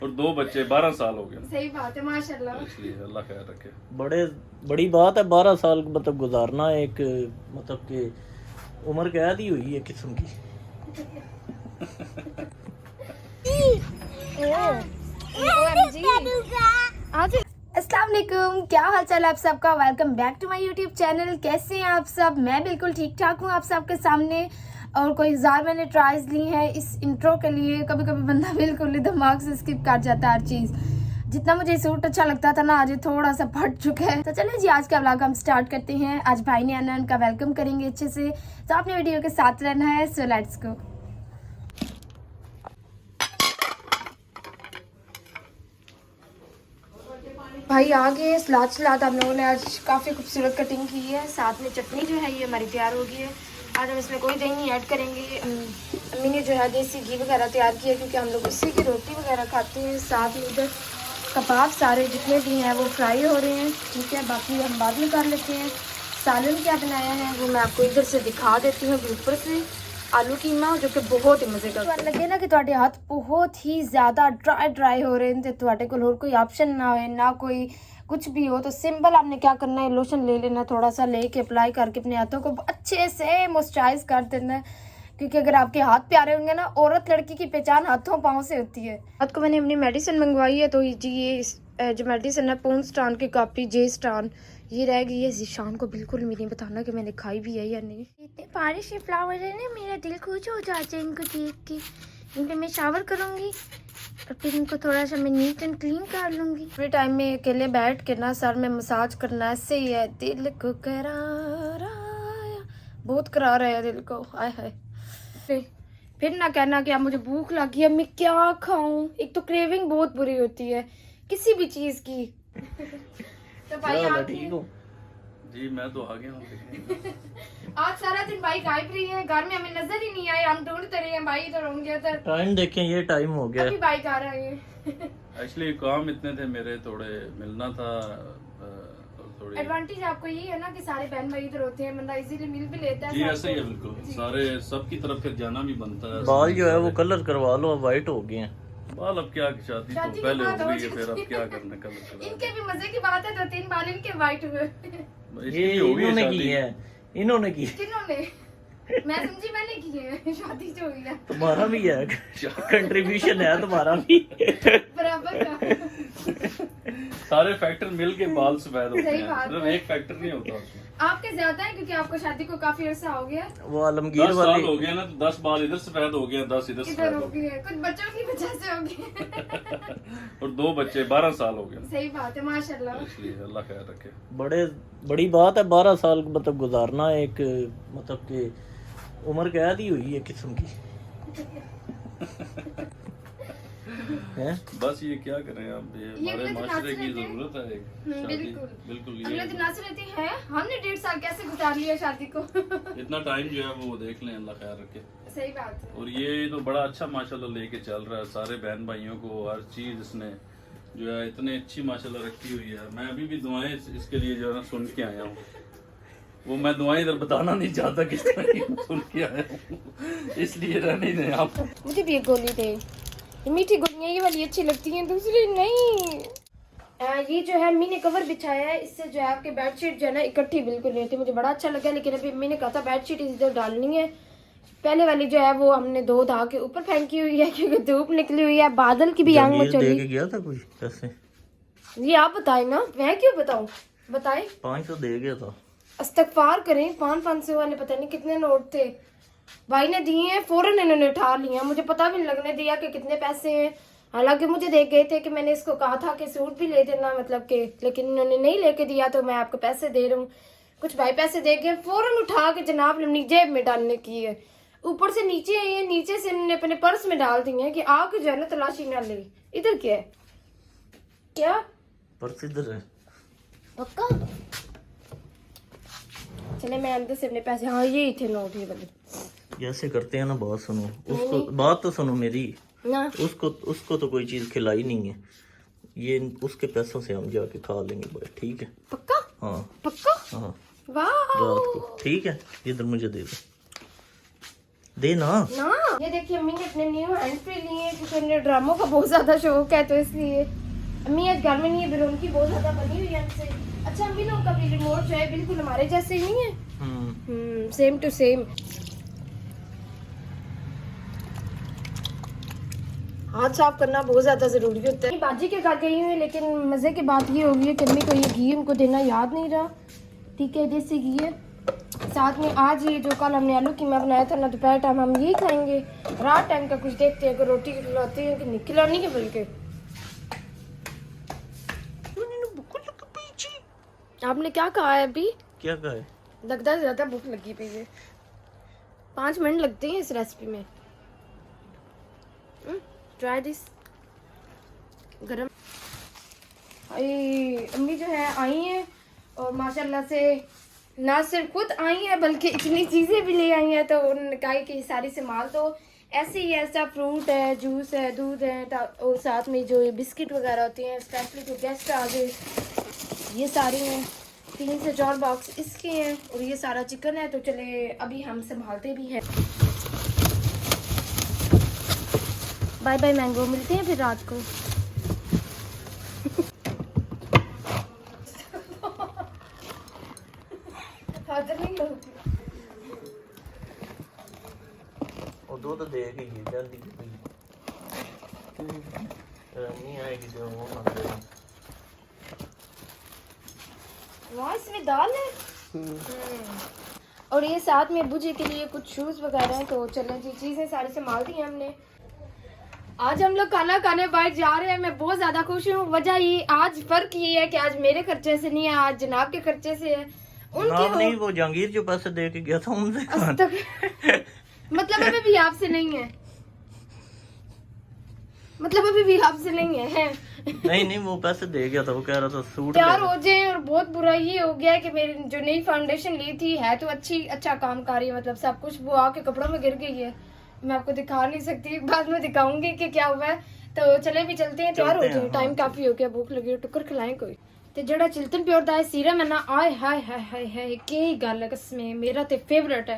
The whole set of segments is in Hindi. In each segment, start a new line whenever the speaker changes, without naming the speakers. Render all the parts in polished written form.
और 2 बच्चे 12 साल हो गए।
सही बात है माशाल्लाह।
इसलिए अल्लाह खैर रखे।
बड़ी बात है 12 साल मतलब गुजारना एक मतलब कि उम्र कैद ही हुई है किस्म की।
अस्सलाम वालेकुम, क्या हाल चाल आप सबका। Welcome back to my YouTube channel. कैसे हैं आप सब। मैं बिल्कुल ठीक ठाक हूँ आप सबके सामने। और कोई हज़ार मैंने ट्राइज ली हैं इस इंट्रो के लिए। कभी कभी बंदा बिल्कुल दिमाग से स्किप कर जाता है हर चीज़। जितना मुझे सूट अच्छा लगता था ना, आज थोड़ा सा फट चुका है। तो चलिए जी आज का व्लॉग हम स्टार्ट करते हैं। आज भाई ने आना, उनका वेलकम करेंगे अच्छे से। तो आपने वीडियो के साथ रहना है। So let's go. भाई आ गए। सलाद हम लोगों ने आज काफ़ी खूबसूरत कटिंग की है। साथ में चटनी जो है ये हमारी तैयार हो गई है। आज हम इसमें कोई दही नहीं ऐड करेंगे। अम्मी ने जो है देसी घी वगैरह तैयार किया क्योंकि हम लोग उसी की रोटी वगैरह खाते हैं। साथ में इधर कबाब सारे जितने भी हैं वो फ्राई हो रहे हैं। ठीक है, बाकी हम बाद में कर लेते हैं। सालन क्या बनाया है वो मैं आपको इधर से दिखा देती हूँ। ऊपर से आलू कीमा जो कि बहुत ही मजे का लगे ना कि ਤੁਹਾਡੇ हाथ बहुत ही ज़्यादा ड्राई हो रहे हैं तो ਤੁਹਾਡੇ ਕੋਲ और कोई ऑप्शन ना हो ना कोई कुछ भी हो तो सिंपल आपने क्या करना है, लोशन ले लेना, थोड़ा सा लेके अप्लाई करके अपने हाथों को अच्छे से मॉइस्चराइज कर देना है। क्योंकि अगर आपके हाथ प्यारे होंगे ना, औरत लड़की की पहचान हाथों पाँव से होती है। रात को मैंने अपनी मेडिसिन मंगवाई है तो जी ये जो मेडिसिन है पोन्स्टान की कापी जेस्टान ये रह गई है। जीशान को बिल्कुल भी नहीं बताना कि मैंने खाई भी है या नहीं। इतने प्यारे से फ्लावर है ना, मेरा दिल खुश हो जाता है इनको देख के। इन पे मैं शावर करूँगी और फिर इनको थोड़ा सा मैं नीट एंड क्लीन कर लूँगी। फ्री टाइम में अकेले बैठ के ना सर में मसाज करना ऐसे ही है। दिल को करार आया, बहुत करार आया दिल को। आय हाय। फिर ना कहना कि अब मुझे भूख लगी है, मैं क्या खाऊं। एक तो क्रेविंग बहुत बुरी होती है किसी भी चीज की। तो भाई आप
ठीक हो
जी, मैं तो आ गया हूँ।
आज सारा दिन भाई गायब रही है, घर में हमें नजर ही नहीं आए। हम ढूंढते रहे हैं भाई इधर होंगे उधर।
टाइम देखें, ये टाइम हो गया।
अभी भाई आ रहे हैं।
एक्चुअली काम इतने थे मेरे, थोड़े मिलना था। थोड़ी
एडवांटेज आपको ये है ना कि सारे बहन भाई इधर होते हैं, बंदा इजीली मिल भी लेता है।
जी ऐसे ही है बिल्कुल। सारे सबकी तरफ फिर जाना भी बनता है।
बाल जो है वो कलर करवा लो, वाइट हो गए हैं
बाल। अब क्या, शादी तो
शादी के
पहले हो
बाद हो
गई है, फिर अब क्या करना कलर।
इनके भी मजे की बात है, 2-3 बाल इनके वाइट हुए।
ये इन्होंने की है, इन्होंने की।
किन्होंने? मैं समझी मैंने की है। शादी जो हुई है
तुम्हारा भी है, कंट्रीब्यूशन है तुम्हारा भी
बराबर का।
सारे फैक्टर मिल के बाल सफेद होते
सही
हैं,
बात
मतलब
है।
एक फैक्टर नहीं होता उसमें।
आपके ज्यादा है क्योंकि आपको शादी को काफी अरसा हो गया।
वो आलमगीर
10 साल
वाली
हो गया ना, तो 10 बाल इधर सफेद हो गए, 10 इधर
इधर
सफेद
हो
हो
गई है, कुछ बच्चों की वजह से हो गई।
और 2 बच्चे 12 साल हो गए।
सही बात है माशाल्लाह।
इसलिए अल्लाह खैर रखे।
बड़ी बात है 12 साल मतलब गुजारना एक मतलब कि उम्र कैद ही हुई है किस्म की है।
बस ये क्या करें अब, ये
ये
हमारे
अगले दिन
माशरे की
नाचते थे।
जरूरत है एक शादी।
बिल्कुल
बिल्कुल
अगले
ये
दिन नाच रहती है। हमने 1.5 साल कैसे गुजार लिया शादी को।
इतना टाइम जो है वो देख लें, अल्लाह खैर रखे।
सही बात है।
और ये तो बड़ा अच्छा माशाल्लाह लेके चल रहा है सारे बहन भाइयों को। हर चीज इसने जो है इतनी अच्छी माशाल्लाह रखी हुई है। मैं अभी भी दुआएं इसके लिए जो है ना सुन के आया हूँ। वो मैं दुआएं इधर बताना नहीं चाहता किस तरह सुन के आया हूँ, इसलिए रहने दें आप।
मुझे भी एक गोली दे। ये मीठी गोलियां ये वाली अच्छी लगती हैं, दूसरी नहीं। ये जो है अम्मी ने कवर बिछाया है, इससे जो है आपके बेडशीट जो है ना इकट्ठी बिल्कुल नहीं थी। मुझे बड़ा अच्छा लगा, लेकिन अभी अम्मी ने कहा था बेडशीट इधर डालनी है। पहले वाली जो है वो हमने धो धा के ऊपर फेंकी हुई है क्योंकि धूप निकली हुई है, बादल की भी आंख में
दे के गया था कुछ पैसे।
ये आप बताए ना, मैं क्यों बताऊं, बताए।
500 दे गया था।
इस्तगफार करें, 500 वाले पता नहीं कितने नोट थे भाई ने दिए हैं, फौरन इन्होंने उठा लिया। मुझे पता भी नहीं लगने दिया कि कितने पैसे हैं। हालांकि मुझे दे गए थे कि मैंने इसको कहा था कि सूट भी ले देना मतलब कि, लेकिन इन्होंने नहीं लेके दिया तो मैं आपको पैसे दे रहा हूँ। कुछ भाई पैसे दे गए, फौरन उठा के जनाब ने जेब में डालने की है। ऊपर से नीचे आई है, नीचे से इन्होंने अपने पर्स में डाल दिए हैं कि आके जो है ना तलाशी ना ले। इधर क्या है, क्या
पर्स इधर है
पक्का। चले मैं अंदर से अपने पैसे, हाँ ये थे नोट ये वाले।
ऐसे करते हैं ना, बात सुनो उसको, बात तो सुनो मेरी
ना
उसको तो कोई चीज खिलाई नहीं है। ये उसके पैसों से हम जाके खा लेंगे भाई, ठीक है।
पक्का
हाँ
पक्का।
हाँ
वाह
रात को, ठीक है। इधर मुझे दे दो। दे ना।
ये देखिए अम्मी ने अपने न्यू हैंड फ्री लिए हैं क्योंकि उन्हें ड्रामों का बहुत ज्यादा शौक है, तो इसलिए अम्मी आज घर में नहीं है, फिर उनकी बहुत ज्यादा बनी हुई है हमसे। अच्छा अम्मी लोग का भी रिमोट जो है बिल्कुल हमारे जैसे ही नहीं है, सेम टू सेम। हाथ साफ करना बहुत ज्यादा जरूरी होता है। बाजी के घर गई हुई है, लेकिन मजे की बात ये होगी कि अम्मी को ये घी उनको देना याद नहीं रहा। ठीक है, देसी घी है। साथ में आज ये जो कल हमने आलू कीमा बनाया था ना, दोपहर टाइम हम यही खाएंगे। रात टाइम का कुछ देखते हैं, अगर रोटी खिलाते हैं कि नहीं खिलानी है। बल्कि आपने क्या कहा है अभी?
क्या कहा है?
लगता है ज्यादा भूख लगी पई है। 5 मिनट लगते हैं इस रेसिपी में। Try this. गरम। अम्मी जो है आई हैं और माशाल्लाह से ना सिर्फ खुद आई हैं बल्कि इतनी चीज़ें भी ले आई हैं। तो उन्होंने कहा कि सारी संभाल तो ऐसे ही ऐसा फ्रूट है, जूस है, दूध है, और साथ में जो ये बिस्किट वगैरह होते हैं, स्पेशली जो गेस्ट आ गए, ये सारे हैं। 3 से 4 बॉक्स इसके हैं और ये सारा चिकन है। तो चले अभी हम संभालते भी हैं। बाय बाय मैंगो, मिलते हैं फिर रात को।
ਉਹ ਦੁੱਧ ਦੇ ਕੇ ਹੀ ਜਾਂਦੀ ਪਈ ਨਹੀਂ ਆਏਗੀ ਤੇ ਉਹ ਨਾ ਦੇਣਾ।
वाह, इसमें दाल है। और ये साथ में अब्बू जी के लिए कुछ शूज वगैरह हैं। तो चलें जी, चीजें सारी संभाल दी हैं हमने। आज हम लोग खाना खाने बाहर जा रहे हैं। मैं बहुत ज्यादा खुश हूँ। वजह ये आज फर्क ये है कि आज मेरे खर्चे से नहीं है, आज जनाब के खर्चे से है। उनके
नहीं, वो जहांगीर जो पैसे दे के गया था उनसे।
मतलब अभी भी आपसे नहीं है, मतलब अभी भी आपसे नहीं है।
नहीं वो पैसे दे गया था। वो कह रहा था सूट
तैयार हो जाए। और बहुत बुरा ये हो गया है कि मेरी जो नई फाउंडेशन ली थी है तो अच्छा काम कर रही है, मतलब सब कुछ वो आके कपड़ों में गिर गई है। मैं आपको दिखा नहीं सकती, बाद में दिखाऊंगी कि क्या हुआ है। तो चले भी चलते हैं, तैयार हो जाए। टाइम काफी हो गया, भूख लगी, टुकर खिलाएं कोई। ਤੇ ਜਿਹੜਾ चिल्तन प्योर ਦਾ सीरम है ना, आय हाय हाय हाय हाय क्या ही गल है कसमें, मेरा तो फेवरेट है।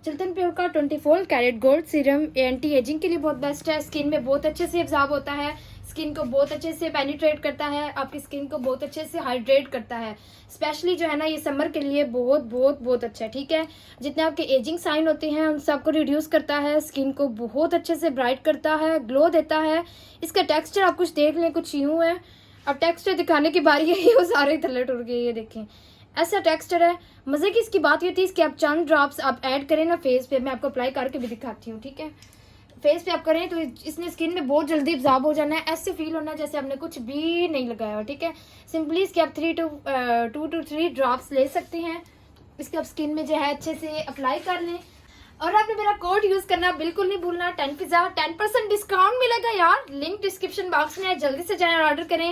चिल्तन प्योर का 24 carat gold serum anti ageing के लिए बहुत बेस्ट है। स्किन में बहुत अच्छे से एब्जॉर्ब होता है, स्किन को बहुत अच्छे से पेनिट्रेट करता है, आपकी स्किन को बहुत अच्छे से हाइड्रेट करता है। स्पेशली जो है ना, ये समर के लिए बहुत बहुत बहुत अच्छा है। ठीक है, जितने आपके एजिंग साइन होते हैं उन सबको रिड्यूस करता है, स्किन को बहुत अच्छे से ब्राइट करता है, ग्लो देता है। इसका टेक्सचर आप कुछ देख लें, कुछ यूँ है। अब टेक्सचर दिखाने की बारी है, वो सारे थल्ले टुट गए। ये देखें, ऐसा टेक्सचर है। मज़े की इसकी बात ये थी, इसके आप चंद ड्रॉप्स आप ऐड करें ना फेस पे, मैं आपको अप्लाई करके भी दिखाती हूँ। ठीक है, फेस पे आप करें तो इसने स्किन में बहुत जल्दी एब्जॉर्ब हो जाना है। ऐसे फील होना है जैसे आपने कुछ भी नहीं लगाया हो। ठीक है, सिंपली इसके आप 2 to 3 ड्रॉप्स ले सकते हैं। इसके आप स्किन में जो है अच्छे से अप्लाई कर लें। और आपने मेरा कोड यूज करना बिल्कुल नहीं भूलना, 10% डिस्काउंट मिलेगा यार। लिंक डिस्क्रिप्शन बॉक्स में है, जल्दी से जाएं और ऑर्डर करें।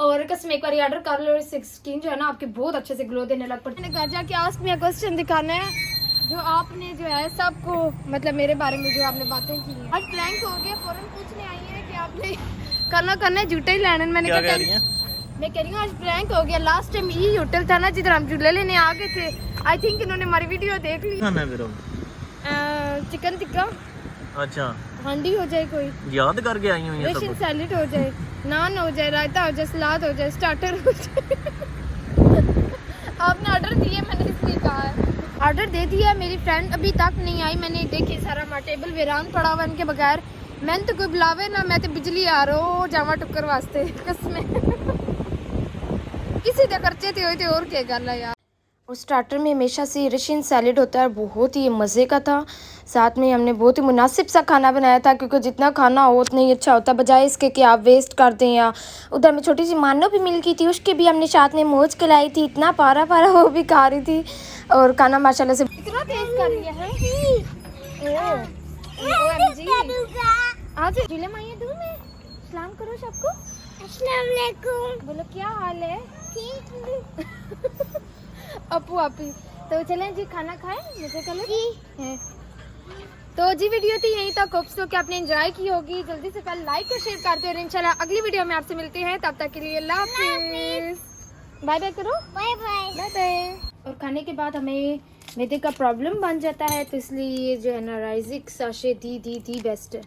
और कसम एक बार ऑर्डर कर लो, इससे स्किन जो है ना आपके बहुत अच्छे से ग्लो देने लग पड़ती है। घर जाके आस्क मी अ क्वेश्चन दिखाना है जो आपने जो है सबको, मतलब मेरे बारे में जो आपने बातें की हैं। आज प्रैंक हो गया, फौरन पूछने आई है कि आपने करना है झूठे ही लेना। मैंने
क्या
कहा मैं कह रही हूँ आज प्रैंक हो गया। लास्ट टाइम यही होटल था ना जिधर हम झूले लेने आ गए थे। आई थिंक इन्होंने हमारी वीडियो देख ली। चिकन टिक्का,
अच्छा
हांडी हो जाए, कोई
याद करके आई हुई है
रशियन सैलेड हो जाए, नान हो जाए, रायता हो जाए, सलाद हो जाए, स्टार्टर हो जाए। आपने ऑर्डर दिए, मैंने इसलिए कहा है। ऑर्डर दे दिया। मेरी फ्रेंड अभी तक नहीं आई। मैंने देखी सारा हमारा टेबल वीरान पड़ा हुआ इनके बगैर। मैंने तो कोई बुलावे ना, मैं तो बिजली आ रहा जावा टुक्कर वास्ते कसमें। किसी का खर्चे थे हुए और क्या गल है यार। और स्टार्टर में हमेशा से रशियन सैलेड होता है, बहुत ही मज़े का था। साथ में हमने बहुत ही मुनासिब सा खाना बनाया था, क्योंकि जितना खाना हो उतना ही अच्छा होता, बजाय इसके कि आप वेस्ट कर दें। या उधर में छोटी सी मानो भी मिल गई थी, उसके भी हमने साथ में मौज खिलाई थी। इतना पारा वो भी खा रही थी। और खाना माशाल्लाह से इतना तेज कर लिया है। आज जिले माइया दूँ मैं सलाम करो सबको। अस्सलाम वालेकुम। बोलो क्या हाल है? ठीक। अपू आपी। तो चलें जी खाना खाएं, मुझे कलर है। तो जी वीडियो थी यहीं तक, होप्स तो कि आपने एंजॉय की होगी। जल्दी से पहले लाइक और शेयर करते हैं। इंशाल्लाह अगली वीडियो में आपसे मिलते हैं, तब तक के लिए अल्लाह हाफिज़। बाय बाय करो, बाय बाय बाय बाय। और खाने के बाद हमें मैदे का प्रॉब्लम बन जाता है, तो इसलिए ये जो है ना राइजिक साशे दी बेस्ट है।